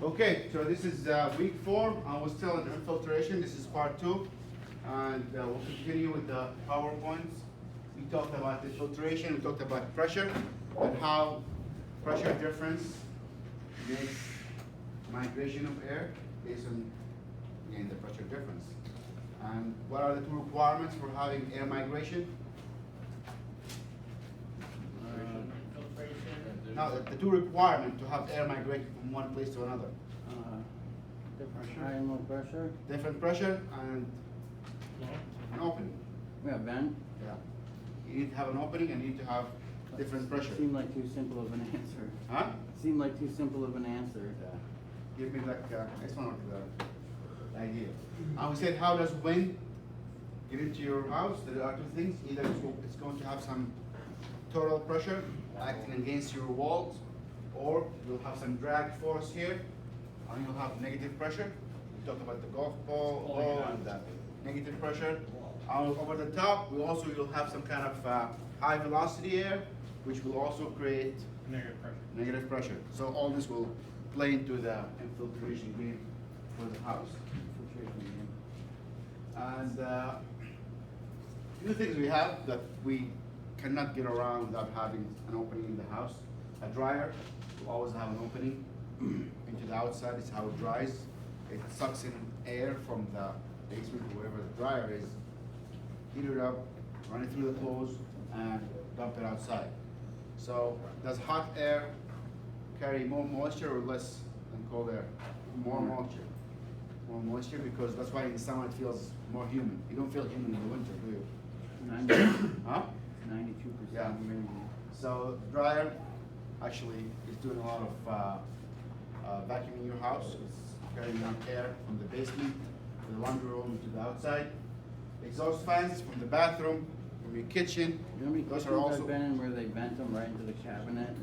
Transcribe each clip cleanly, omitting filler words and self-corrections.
Okay, so this is week 4, and we're still in infiltration. This is part 2, and we'll continue with the PowerPoints. We talked about infiltration, we talked about pressure, and how pressure difference makes migration of air based on again, the pressure difference. And what are the 2 requirements for having air migration? Now, the 2 requirements to have air migrate from one place to another. Different high and low pressure. Different pressure and an opening. Yeah, vent. Yeah. You need to have an opening and you need to have different pressure. Seemed like too simple of an answer. Huh? Seemed like too simple of an answer. Give me like, I just want the idea. And we said, how does wind get into your house? There are 2 things. Either it's going to have some total pressure acting against your walls, or you'll have some drag force here, and you'll have negative pressure. We talked about the golf ball and the negative pressure. Over the top, you'll have some kind of high velocity air, which will also create negative pressure. So all this will play into the infiltration game for the house. And few things we have that we cannot get around without having an opening in the house. A dryer will always have an opening into the outside. It's how it dries. It sucks in air from the basement, wherever the dryer is, heat it up, run it through the clothes, and dump it outside. So does hot air carry more moisture or less than cold air? More moisture. More moisture, because that's why in the summer it feels more humid. You don't feel humid in the winter, do you? Huh? 92%. Yeah. So the dryer actually is doing a lot of vacuuming your house. It's carrying out air from the basement to the laundry room to the outside. Exhaust fans from the bathroom, from your kitchen. You know how many Those kitchens are also. I've been in where they vent them right into the cabinet?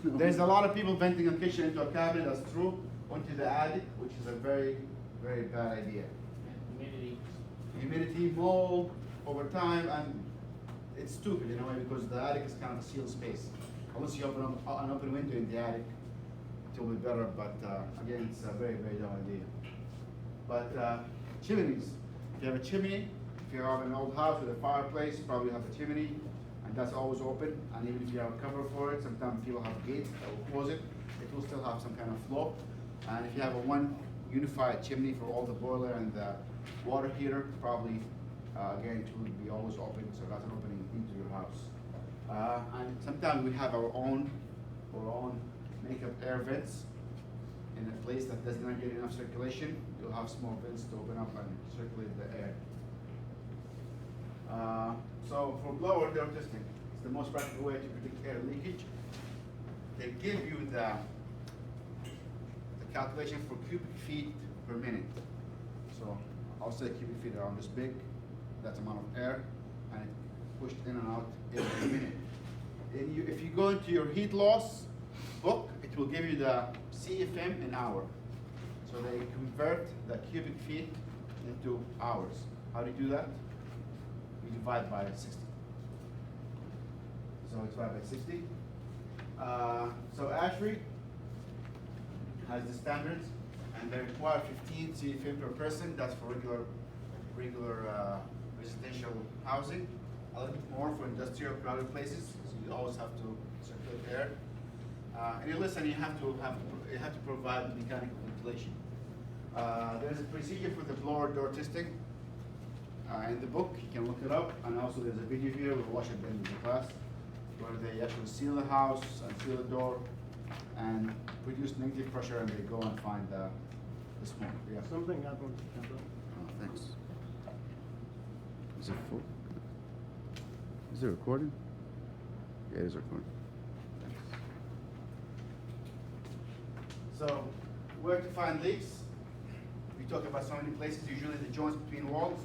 There's a lot of people venting a kitchen into a cabinet. That's true. Onto the attic, which is a very, very bad idea. Humidity, mold over time, and it's stupid in a way because the attic is kind of a sealed space. Unless you open up an open window in the attic, it will be better. But again, it's a very, very dumb idea. But chimneys. If you have a chimney, if you have an old house with a fireplace, you probably have a chimney, and that's always open. And even if you have a cover for it, sometimes people have gates that will close it. It will still have some kind of flow. And if you have a one unified chimney for all the boiler and the water heater, probably again it will be always open, so that's an opening into your house. And sometimes we have our own makeup air vents in a place that does not get enough circulation. You'll have small vents to open up and circulate the air. So for blower door testing, it's the most practical way to predict air leakage. They give you the calculation for cubic feet per minute. So I'll say cubic feet around this big. That's amount of air, and it pushed in and out every minute. And if you go into your heat loss book, it will give you the CFM in hour. So they convert the cubic feet into hours. How do you do that? You divide by 60. So it's divided by 60. So ASHRAE has the standards, and they require 15 CFM per person. That's for regular residential housing. A little bit more for industrial crowded places, so you always have to circulate air. And you listen, you have to provide mechanical ventilation. There's a procedure for the blower door testing in the book. You can look it up, and also there's a video here. We'll watch it in the class, where they actually seal the house and seal the door and produce negative pressure, and they go and find the smoke. Yeah. Something happened. Oh, thanks. Is it full? Is it recording? Yeah, it is recording. So, where to find leaks? We talk about so many places, usually the joints between walls,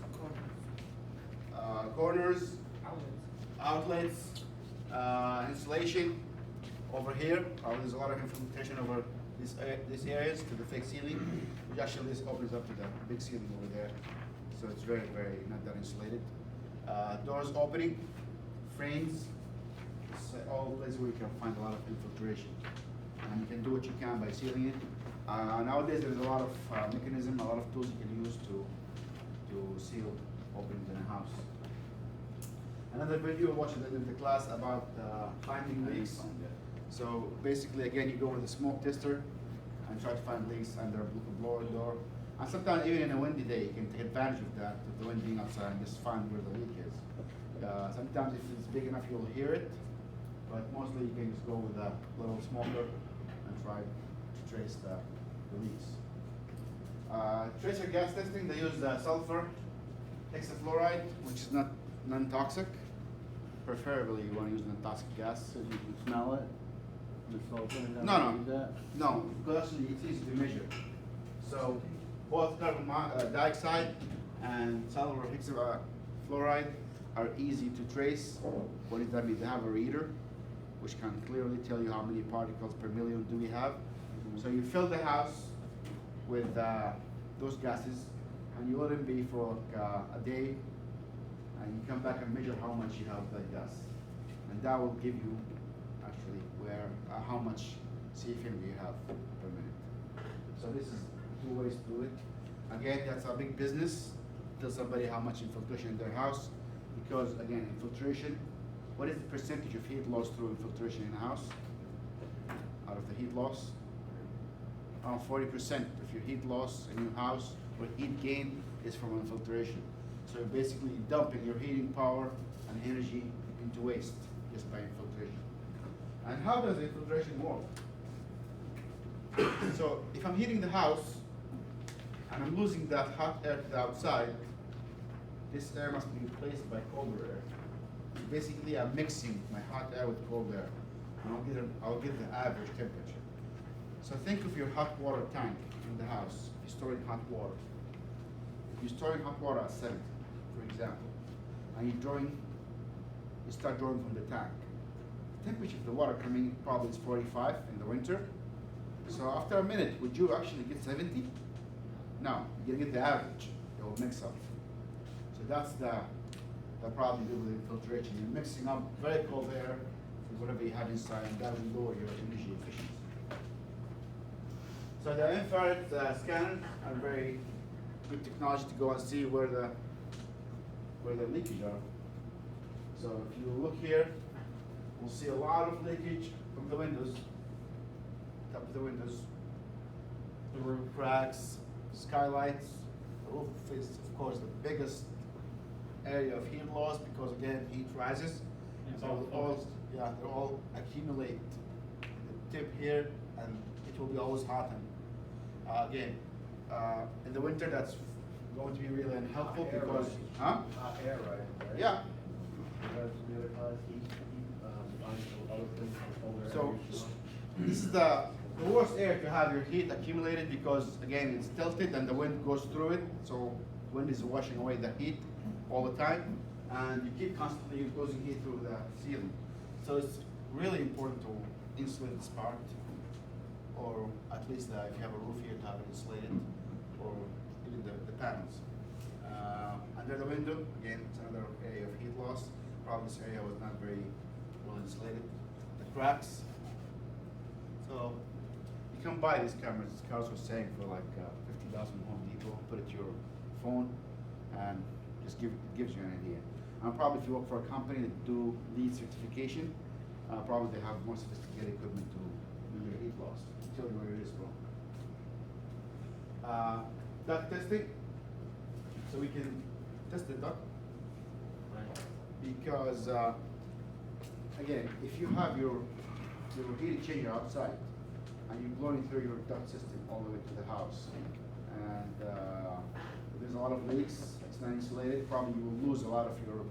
corners, outlets, insulation. Over here, there's a lot of infiltration over these areas to the fake ceiling, which actually this opens up to the big ceiling over there. So it's very, very not that insulated. Doors opening, frames, it's all places where you can find a lot of infiltration. and you can do what you can by sealing it. Nowadays there's a lot of mechanism, a lot of tools you can use to seal openings in a house. Another video watched in the class about finding leaks. So basically, again, you go with a smoke tester and try to find leaks under a blower door. And sometimes even in a windy day, you can take advantage of that, of the wind being outside, and just find where the leak is. Sometimes if it's big enough, you'll hear it, but mostly you can just go with a little smoker and try to trace the leaks. Tracer gas testing, they use sulfur hexafluoride, which is not non-toxic. Preferably, you want to use non-toxic gas. So you can smell it? The sulfur? Is that No, what no. you use that? No, because actually it's easy to measure. So both carbon dioxide and sulfur hexafluoride are easy to trace. What does that mean? They have a reader, which can clearly tell you how many particles per million do we have. So you fill the house with those gases, and you let them be for like, a day, and you come back and measure how much you have that gas, and that will give you actually how much CFM you have per minute. So this is 2 ways to do it. Again, that's a big business. Tell somebody how much infiltration in their house, because again, infiltration. What is the percentage of heat loss through infiltration in a house? Out of the heat loss, around 40% of your heat loss in your house or heat gain is from infiltration. So you're basically dumping your heating power and energy into waste just by infiltration. And how does infiltration work? So if I'm heating the house and I'm losing that hot air to the outside, this air must be replaced by colder air. Basically, I'm mixing my hot air with cold air, and I'll get the average temperature. So think of your hot water tank in the house. If you're storing hot water, if you're storing hot water at 70, for example, and you start drawing from the tank. The temperature of the water coming in probably is 45 in the winter. So after a minute, would you actually get 70? No, you're gonna get the average. It will mix up. So that's the problem you do with infiltration. You're mixing up very cold air with whatever you have inside, and that will lower your energy efficiency. So the infrared scanners are very good technology to go and see where the leakage are. So if you look here, we'll see a lot of leakage from the windows, top of the windows, the roof cracks, skylights. The roof is, of course, the biggest area of heat loss because again, heat rises. It's So all they all accumulate the tip here, and it will be always hot. And again, in the winter, that's going to be really unhelpful Hot air, because, right? huh? Hot air, right? Yeah. Because the other cause heat, other things from colder air. So this is the worst air to have your heat accumulated because again it's tilted and the wind goes through it. So wind is washing away the heat all the time, and you keep constantly losing heat through the ceiling. So it's really important to insulate this part, or at least if you have a roof here to have it insulated, or even the panels. Under the window, again, it's another area of heat loss. Probably this area was not very well insulated. The cracks. So you can buy these cameras. This Carlos was saying for like $50 from Home Depot. Put it to your phone, and just gives you an idea. And probably if you work for a company that do LEED certification, probably they have more sophisticated equipment to measure heat loss, tell you where it is from. Duct testing. So we can test the duct because again, if you have your heat exchanger outside and you're blowing through your duct system all the way to the house, and there's a lot of leaks, it's not insulated, probably you will lose a lot of your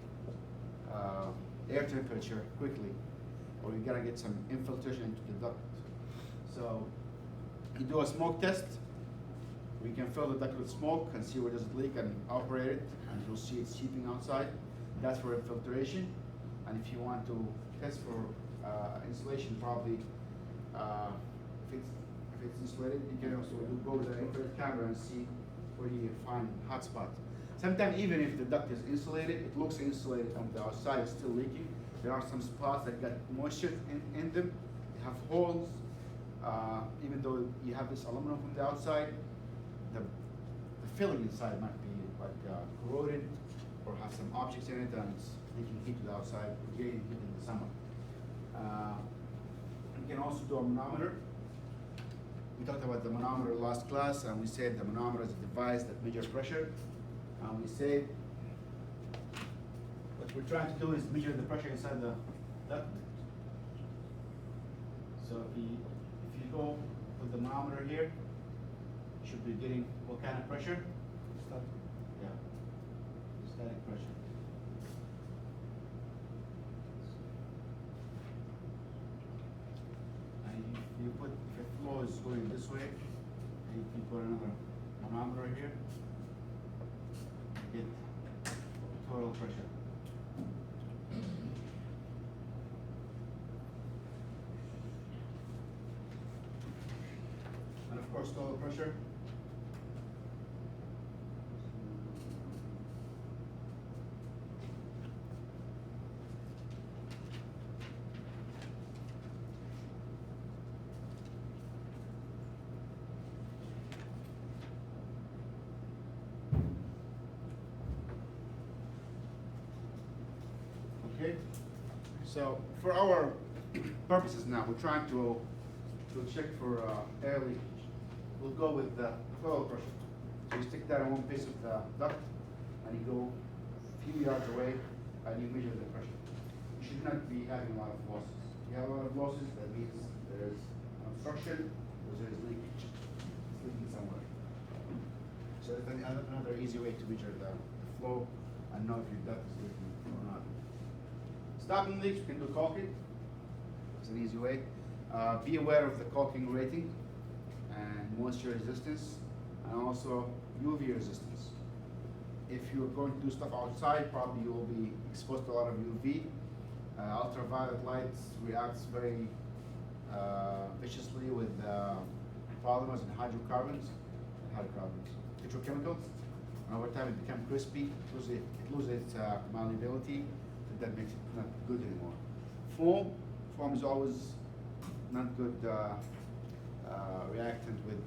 air temperature quickly, or you're gonna get some infiltration into the duct. So you do a smoke test. We can fill the duct with smoke and see where there's a leak and operate it, and you'll see it seeping outside. That's for infiltration. And if you want to test for insulation, probably if it's insulated, you can also go with the infrared camera and see where you find hot spots. Sometimes even if the duct is insulated, it looks insulated on the outside, it's still leaking. There are some spots that got moisture in them. They have holes, Even though you have this aluminum from the outside, the filling inside might be like corroded or have some objects in it, and it's leaking heat to the outside, getting heat in the summer. You can also do a manometer. We talked about the manometer last class, and we said the manometer is a device that measures pressure. And we said what we're trying to do is measure the pressure inside the duct. So if you go with the manometer here, you should be getting what kind of pressure? Yeah, static pressure. And you put, if the flow is going this way, and you put another manometer here, you get total pressure. And of course, total pressure. Okay, so for our purposes now, we're trying to check for air leakage. We'll go with the total pressure. So you stick that on one piece of the duct, and you go a few yards away, and you measure the pressure. You should not be having a lot of losses. If you have a lot of losses, that means there's an obstruction, or there is leakage. It's leaking somewhere. So that's another easy way to measure the flow and know if your duct is leaking or not. Stopping leaks, you can do caulking. It's an easy way. Be aware of the caulking rating and moisture resistance, and also UV resistance. If you're going to do stuff outside, probably you will be exposed to a lot of UV. Ultraviolet lights reacts very viciously with polymers and hydrocarbons, petrochemicals. And over time it becomes crispy, it loses its malleability, and that makes it not good anymore. Foam is always not good reactant with,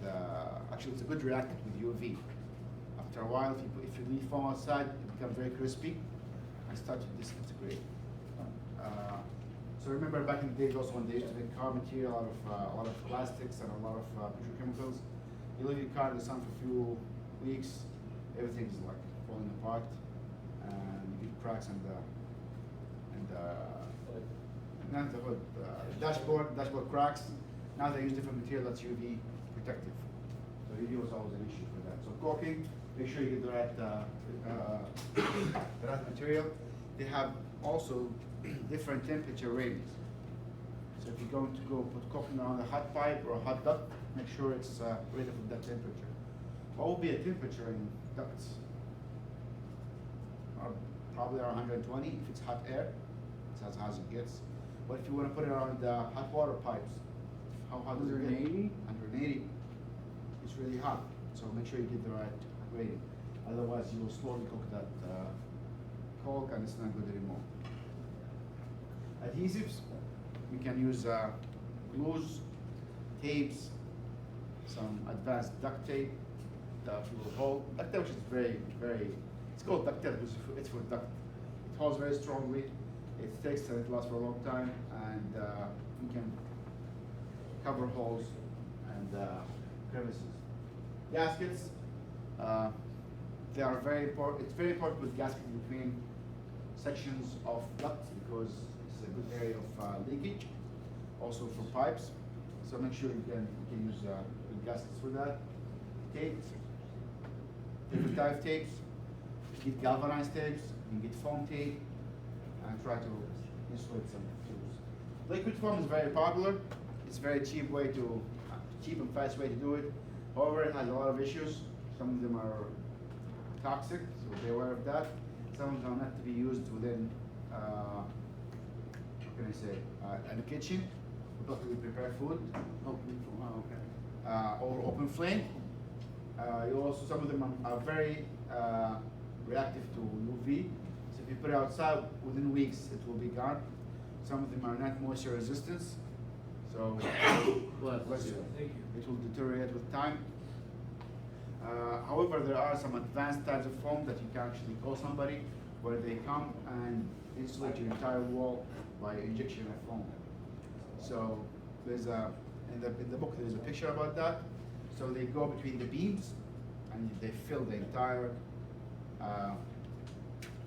actually it's a good reactant with UV. After a while, if you leave foam outside, it becomes very crispy and starts to disintegrate. So remember back in the days also when they used to make car material out of a lot of plastics and a lot of petrochemicals. You leave your car in the sun for a few weeks, everything's like falling apart, and you get cracks in the not the hood, dashboard cracks. Now they use different material that's UV protective. So UV was always an issue for that. So caulking, make sure you get the right material. They have also different temperature ratings. So if you're going to go put caulking on a hot pipe or a hot duct, make sure it's rated for that temperature. What will be a temperature in ducts? Probably around 120 if it's hot air. That's as hot as it gets. But if you want to put it on the hot water pipes, how hot does it get? 180? 180. It's really hot. So make sure you get the right rating. Otherwise, you will slowly cook that caulk, and it's not good anymore. Adhesives, we can use glues, tapes, some advanced duct tape that will hold. Duct tape, which is it's called duct tape because it's for duct. It holds very strongly. It sticks and it lasts for a long time, and you can cover holes and crevices. Gaskets, they are very important. It's very important with gaskets between sections of ducts because it's a good area of leakage. Also for pipes, so make sure you can use good gaskets for that. Tapes, different type of tapes. You get galvanized tapes, you can get foam tape, and try to insulate some tools. Liquid foam is very popular. It's a very cheap and fast way to do it. However, it has a lot of issues. Some of them are toxic, so be aware of that. Some of them are not to be used within, what can I say, in the kitchen, because we prepare food. Or open flame. Some of them are very reactive to UV. So if you put it outside, within weeks it will be gone. Some of them are not moisture resistant, So Bless you. it will deteriorate with time. However, there are some advanced types of foam that you can actually call somebody where they come and insulate your entire wall by injection of foam. So there's in the book there's a picture about that. So they go between the beams and they fill the entire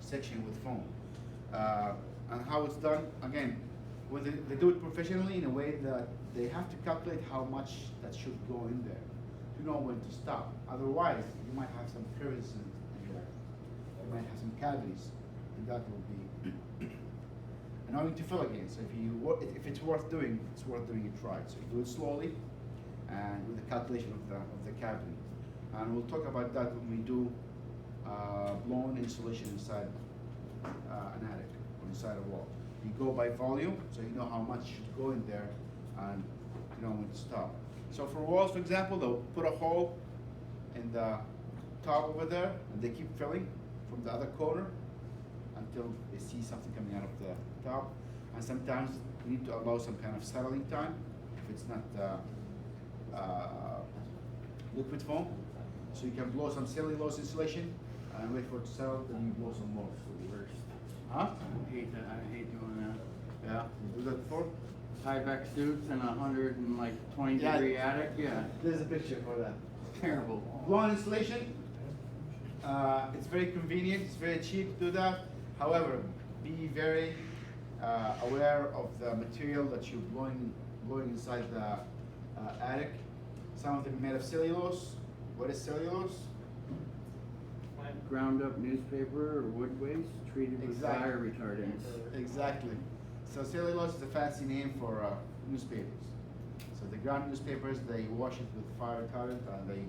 section with foam. And how it's done, again, they do it professionally in a way that they have to calculate how much that should go in there to know when to stop. Otherwise, you might have some crevices in there. You might have some cavities, and that will be annoying to fill again. So if it's worth doing, it's worth doing it right. So you do it slowly and with the calculation of the cavity. And we'll talk about that when we do blown insulation inside an attic or inside a wall. You go by volume, so you know how much should go in there and you know when to stop. So for walls, for example, they'll put a hole in the top over there and they keep filling from the other corner until they see something coming out of the top. And sometimes you need to allow some kind of settling time if it's not liquid foam. So you can blow some cellulose insulation and wait for it to settle, then you blow some more. Worst. Huh? I hate doing that. Yeah, you do that before? Tyvek suits in 120 Yeah. degree attic, yeah. There's a picture for that. Terrible. Blown insulation, it's very convenient, it's very cheap to do that. However, be very aware of the material that you're blowing inside the attic. Some of them made of cellulose. What is cellulose? Ground up newspaper or wood waste treated with Exactly. fire retardants. Exactly. So cellulose is a fancy name for newspapers. So the ground newspapers, they wash it with fire retardant and they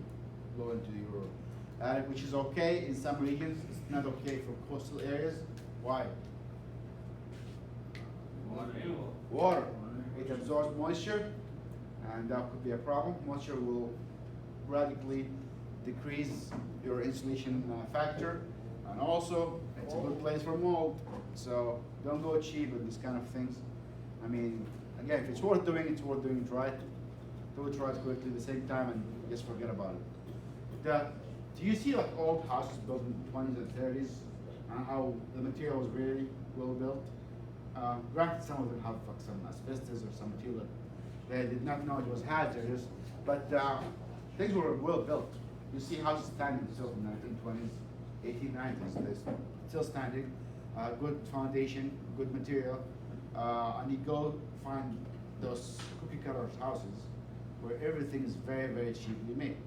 blow into your attic, which is okay in some regions. It's not okay for coastal areas. Why? Water. It absorbs moisture, and that could be a problem. Moisture will radically decrease your insulation factor, and also it's a good place for mold. So don't go cheap with these kind of things. I mean, again, if it's worth doing it right. Do it right quickly at the same time, and just forget about it. Do you see like old houses built in the 20s and 30s, and how the material was really well built? Granted, some of them have like some asbestos or some material that they did not know it was hazardous, but things were well built. You see houses standing still from the 1920s, 1890s, they're still standing, good foundation, good material, and you go find those cookie cutter houses where everything is very, very cheaply made.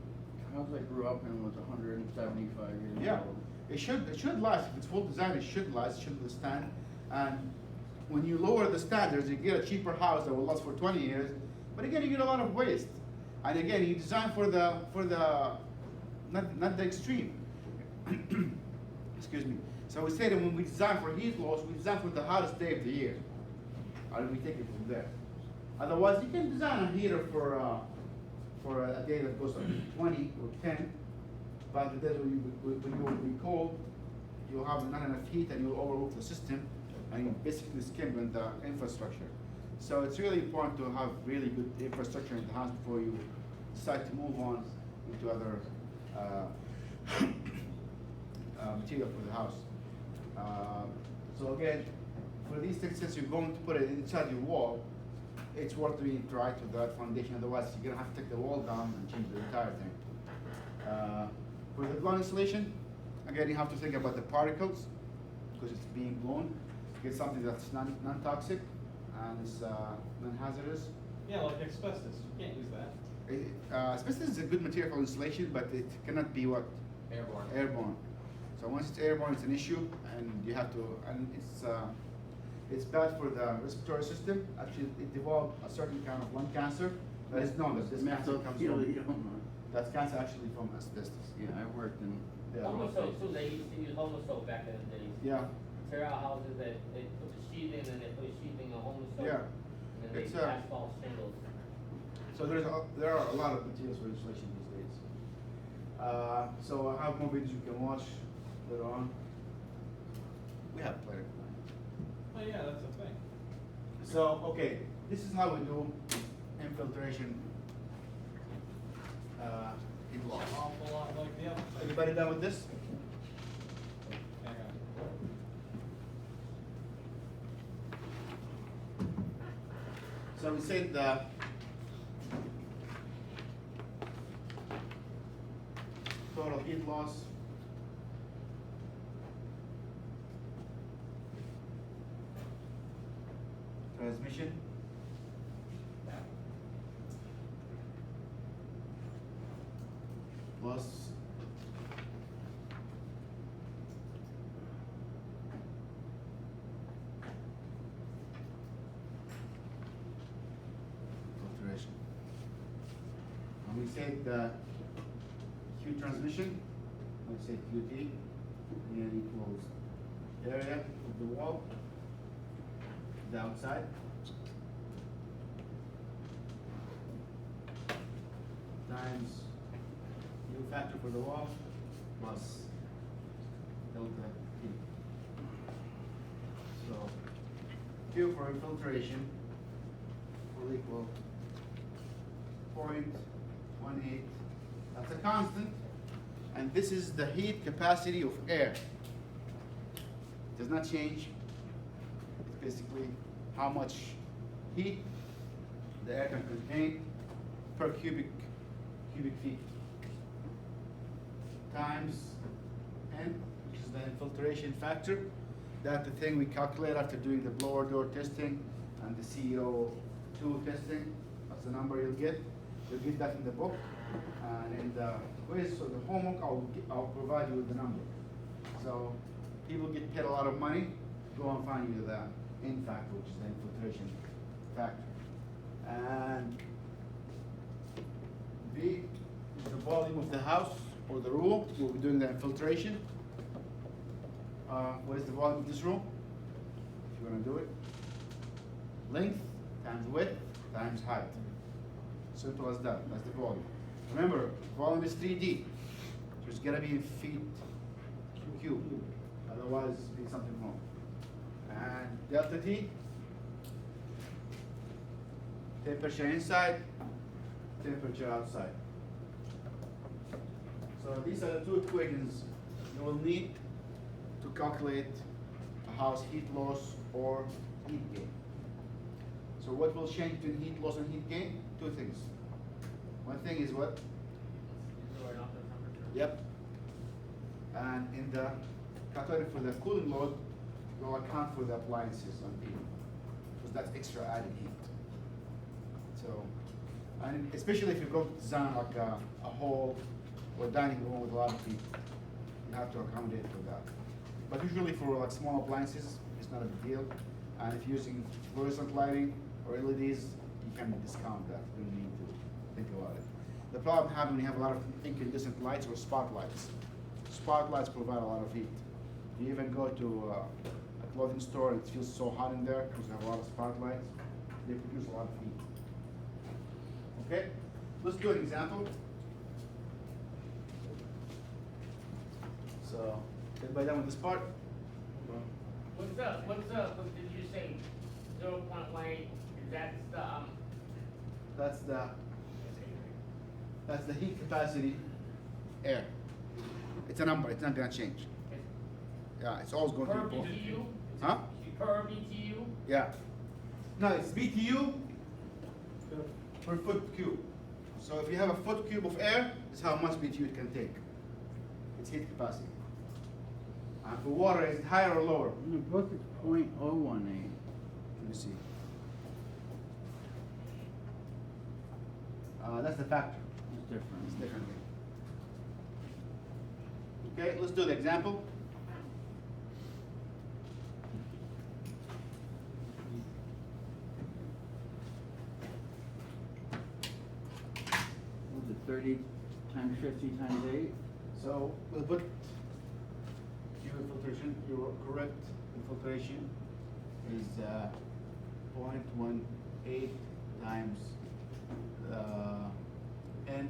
The house I grew up in was 175 years Yeah, old. it should last. If it's full design, it should last, it should withstand. And when you lower the standards, you get a cheaper house that will last for 20 years. But again, you get a lot of waste. And again, you design for the not the extreme. Excuse me. So we say that when we design for heat loss, we design for the hottest day of the year, and we take it from there. Otherwise, you can design a heater for a day that goes like 20 or 10, but the days when you will be cold, you'll have not enough heat and you'll overwork the system, and you basically skimp on the infrastructure. So it's really important to have really good infrastructure in the house before you decide to move on into other material for the house. So again, for these things, since you're going to put it inside your wall, it's worth doing it right with that foundation. Otherwise, you're gonna have to take the wall down and change the entire thing. For the blown insulation, again, you have to think about the particles because it's being blown. Get something that's non-toxic and it's non-hazardous. Yeah, like asbestos, you can't use that. Asbestos is a good material for insulation, but it cannot be what? Airborne. Airborne. So once it's airborne, it's an issue, and you have to, and it's bad for the respiratory system. Actually, it developed a certain kind of lung cancer that is known that this cancer comes from. That's cancer actually from asbestos. Yeah, I worked in. Yeah. Homosoap too, they used to use homosoap back in the days. Yeah. Tear out houses that they put the sheet in and they put a sheet in the homosoap. Yeah. And then It's, they asphalt shingles. So there are a lot of materials for insulation these days. So I have more videos you can watch later on. We have plenty of time. Oh yeah, that's the thing. So, okay, this is how we do infiltration heat loss. Awful lot like the other. Everybody done with this? Hang on. So we said the total heat loss transmission plus filtration. And we said the Q transmission, let's say QT, and equals area of the wall, the outside, times U factor for the wall plus delta T. So Q for infiltration will equal 0.18. That's a constant, and this is the heat capacity of air. It does not change. It's basically how much heat the air can contain per cubic feet times N, which is the infiltration factor. That's the thing we calculate after doing the blower door testing and the CO2 testing. That's the number you'll get. You'll get that in the book, and in the quiz or the homework, I'll provide you with the number. So people get paid a lot of money. Go and find you the N factor, which is the infiltration factor. And V is the volume of the house or the room where we're doing the infiltration. What is the volume of this room? If you're going to do it, length times width times height. Simple as that. That's the volume. Remember, volume is 3D, so it's got to be in feet cubed. Otherwise, it's something wrong. And delta T, temperature inside, temperature outside. So these are the two equations you will need to calculate a house heat loss or heat gain. So what will change between heat loss and heat gain? Two things. One thing is what? Yep. And in the calculating for the cooling load, we'll account for the appliances on P, because that's extra added heat. So, and especially if you're going to design like a hall or dining room with a lot of heat, you have to accommodate for that. But usually for like small appliances, it's not a big deal. And if you're using fluorescent lighting or LEDs, you can discount that. You don't need to think about it. The problem happens when you have a lot of incandescent lights or spotlights. Spotlights provide a lot of heat. You even go to a clothing store and it feels so hot in there because you have a lot of spotlights. They produce a lot of heat. Okay, let's do an example. So, everybody done with this part? What's what did you say, 0.18, That's the heat capacity air. It's a number, it's not gonna change. Yeah, it's always going to per be both. BTU? Huh? Per BTU? Yeah. No, it's BTU per foot cube. So if you have a foot cube of air, this is how much BTU it can take. It's heat capacity. And for water, is it higher or lower? In the book, it's .018. Let me see. That's the factor. It's different. It's different. Okay, let's do the example. What was it, 30 times 50 times 8? So we'll put Q infiltration, your correct infiltration is 0.18 times N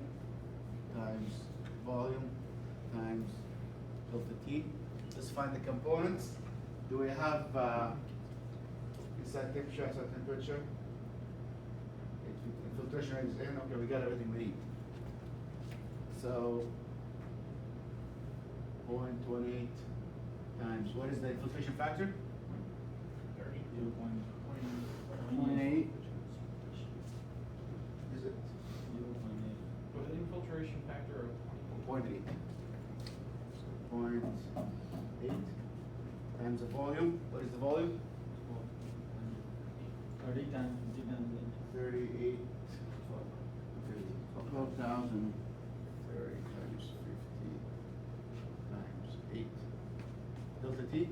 times volume times delta T. Let's find the components. Do we have inside temperature, outside temperature? filtration rate is in, okay, we got everything we need. So, 0.28 times, what is the infiltration factor? 0.8. Is it With an infiltration factor of 0.8? 0.8 times the volume, what is the volume? 30 times 38, 12,000. 30 times 50 times 8. Delta T?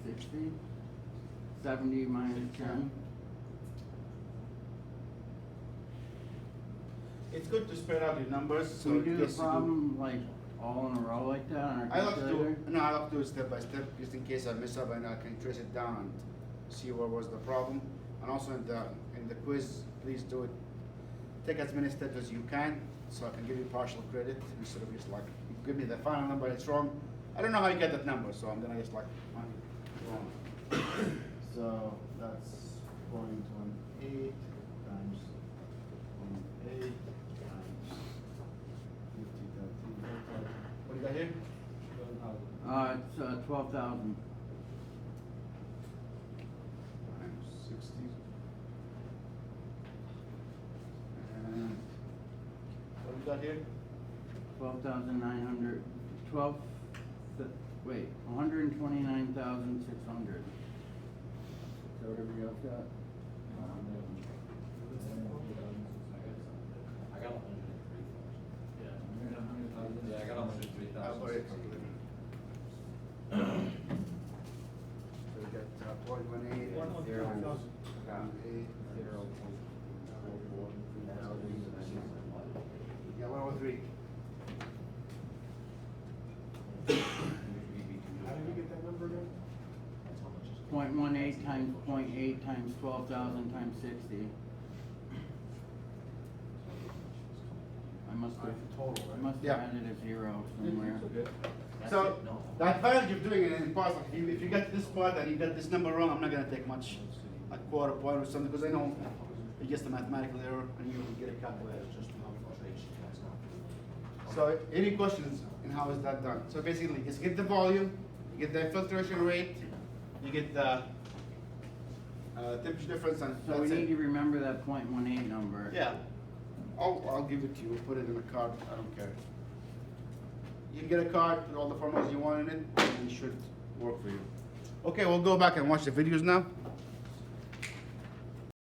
60. 70 minus 10. It's good to spread out your numbers. So we it do the gets to problem like all in a row like that on our I like calculator? to, no, I like to do it step by step, just in case I mess up and I can trace it down and see what was the problem. And also in the quiz, please do it, take as many steps as you can, so I can give you partial credit, instead of just like, you give me the final number, it's wrong. I don't know how you get that number, so I'm gonna just like, wrong. So that's 0.18 times 0.8 times 50, 30. What do you got here? It's 12,000. Times 60. And what do you got here? 12,900. 12. Wait, 129,600. Is that what everybody else got? I got 103,000. Yeah, I got 103,000. I'll put it. So we got 0.18 and 0.8. Yeah, 103. How did we get that number again? 0.18 times 0.8 times 12,000 times 60. I must have Yeah. added a zero somewhere. So the advantage of doing it in parts, like if you get this part and you get this number wrong, I'm not gonna take much, a quarter point or something, because I know it's just a mathematical error and you will get a calculator. So any questions in how is that done? So basically, just get the volume, you get the filtration rate, you get the temperature difference, and So we that's need to it. remember that 0.18 number. Yeah, I'll give it to you. We'll put it in a card. I don't care. You can get a card with all the formulas you want in it, and it should work for you. Okay, we'll go back and watch the videos now.